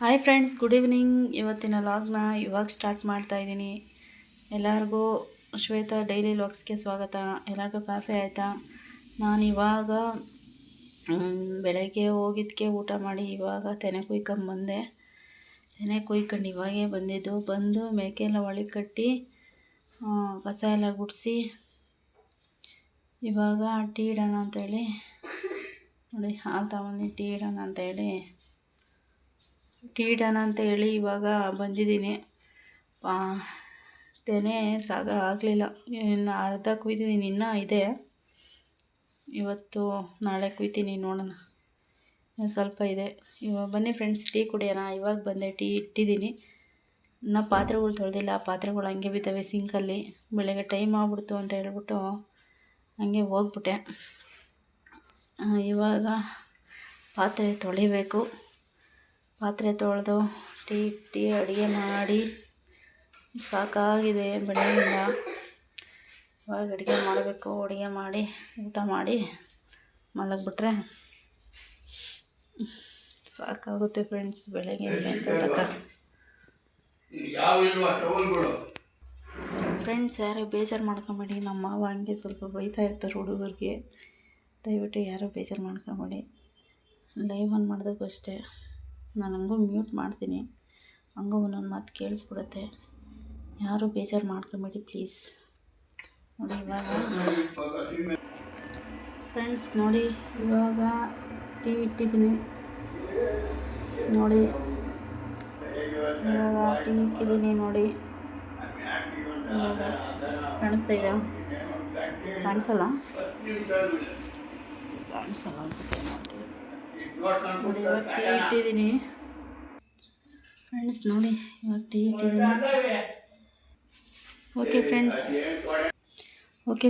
Hi friends, good evening. ಇವತ್ತಿನ ಲಾಗ್ನ ಇವಾಗ start ಮಾಡ್ತಾ ಇದ್ದೀನಿ. ಎಲ್ಲರಿಗೂ ಶ್ವೇತಾ ಡೈಲಿ ಲಾಗ್ಸ್ಗೆ ಸ್ವಾಗತ. ಎಲ್ಲರಿಗೂ ಕಾಫಿ ಆಯಿತಾ? ನಾನು ಇವಾಗ ಬೆಳಗ್ಗೆ ಹೋಗಿದ್ದಕ್ಕೆ ಊಟ ಮಾಡಿ ಇವಾಗ ತೆನೆ ಕುಯ್ಕೊಂಬಂದೆ. ತೆನೆ ಕುಯ್ಕೊಂಡು ಇವಾಗೇ ಬಂದು ಮೇಕೆ ಎಲ್ಲ ಒಳಗೆ ಕಟ್ಟಿ ಕಸ ಎಲ್ಲ ಗುಡಿಸಿ ಇವಾಗ ಟೀ ಇಡೋಣ ಅಂತೇಳಿ ನೋಡಿ ಹಾಲು ತಗೊಂಡು ಟೀ ಇಡೋಣ ಅಂತೇಳಿ ಇವಾಗ ಬಂದಿದ್ದೀನಿ. ತೆನೆ ಆಗಲಿಲ್ಲ, ಇನ್ನು ಅರ್ಧ ಕುಯ್ದಿದ್ದೀನಿ, ಇನ್ನೂ ಇದೆ. ಇವತ್ತು ನಾಳೆ ಕುಯ್ತೀನಿ, ನೋಡೋಣ. ಸ್ವಲ್ಪ ಇದೆ. ಇವಾಗ ಬನ್ನಿ ಫ್ರೆಂಡ್ಸ್, ಟೀ ಕುಡಿಯೋಣ. ಇವಾಗ ಬಂದೆ, ಟೀ ಇಟ್ಟಿದ್ದೀನಿ. ಇನ್ನು ಪಾತ್ರೆಗಳು ತೊಳೆದಿಲ್ಲ, ಪಾತ್ರೆಗಳು ಹಂಗೆ ಬಿದ್ದಾವೆ ಸಿಂಕಲ್ಲಿ. ಬೆಳಗ್ಗೆ ಟೈಮ್ ಆಗ್ಬಿಡ್ತು ಅಂತ ಹೇಳ್ಬಿಟ್ಟು ಹಂಗೆ ಹೋಗ್ಬಿಟ್ಟೆ. ಇವಾಗ ಪಾತ್ರೆ ತೊಳಿಬೇಕು. ಪಾತ್ರೆ ತೊಳೆದು ಟೀ ಇಟ್ಟು ಅಡುಗೆ ಮಾಡಿ ಸಾಕಾಗಿದೆ ಬೆಳಗ್ಗೆಯಿಂದ. ಇವಾಗ ಅಡುಗೆ ಮಾಡಬೇಕು. ಅಡುಗೆ ಮಾಡಿ ಊಟ ಮಾಡಿ ಮಲಗಿಬಿಟ್ರೆ ಸಾಕಾಗುತ್ತೆ ಫ್ರೆಂಡ್ಸ್. ಬೆಳಗ್ಗೆಯಿಂದ ಫ್ರೆಂಡ್ಸ್, ಯಾರೋ ಬೇಜಾರು ಮಾಡ್ಕೊಂಬೇಡಿ. ನಮ್ಮ ಮಾವ ಹಂಗೆ ಸ್ವಲ್ಪ ಬೈತಾ ಇರ್ತಾರೆ ಹುಡುಗರಿಗೆ. ದಯವಿಟ್ಟು ಯಾರೋ ಬೇಜಾರು ಮಾಡ್ಕೊಂಬೇಡಿ. ಲೈವ್ ಆನ್ ಮಾಡಿದಾಗೂ ಅಷ್ಟೇ ನಾನು ಹಂಗೂ ಮ್ಯೂಟ್ ಮಾಡ್ತೀನಿ, ಹಂಗೂ ಒಂದೊಂದು ಮಾತು ಕೇಳಿಸ್ಬಿಡುತ್ತೆ. ಯಾರು ಬೇಜಾರು ಮಾಡ್ಕೊಂಬೇಡಿ ಪ್ಲೀಸ್. ನೋಡಿ ಇವಾಗ ಫ್ರೆಂಡ್ಸ್, ನೋಡಿ ಇವಾಗ ಟೀ ಇಟ್ಟಿದ್ದೀನಿ. ನೋಡಿ ಇವಾಗ ಟೀ ಇಕ್ಕಿದ್ದೀನಿ. ನೋಡಿ ಇವಾಗ ಕಾಣಿಸ್ತಾ ಇದೆಯಾ? ಕಾಣಿಸಲ್ಲ ಅನ್ಸುತ್ತೆ. ನೋಡಿ ಇವಾಗ ಟೀ ಇಟ್ಟಿದ್ದೀನಿ ಫ್ರೆಂಡ್ಸ್. ನೋಡಿ ಇವಾಗ ಟೀ ಇಟ್ಟಿದ್ದೀನಿ. ಓಕೆ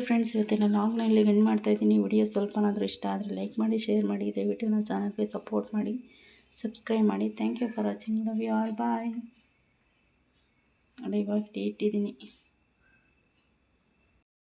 ಫ್ರೆಂಡ್ಸ್, ಇವತ್ತಿನ ಲಾಗ್ನ ಇಲ್ಲಿ ಎಂಡ್ ಮಾಡ್ತಾಯಿದ್ದೀನಿ. ವಿಡಿಯೋ ಸ್ವಲ್ಪನಾದರೂ ಇಷ್ಟ ಆದರೆ ಲೈಕ್ ಮಾಡಿ, ಶೇರ್ ಮಾಡಿ. ದಯವಿಟ್ಟು ನನ್ನ ಚಾನಲ್ಗೆ ಸಪೋರ್ಟ್ ಮಾಡಿ, ಸಬ್ಸ್ಕ್ರೈಬ್ ಮಾಡಿ. Thank you for watching. Love you all. Bye. ನೋಡಿ ಇವಾಗ ಟೀ ಇಟ್ಟಿದ್ದೀನಿ.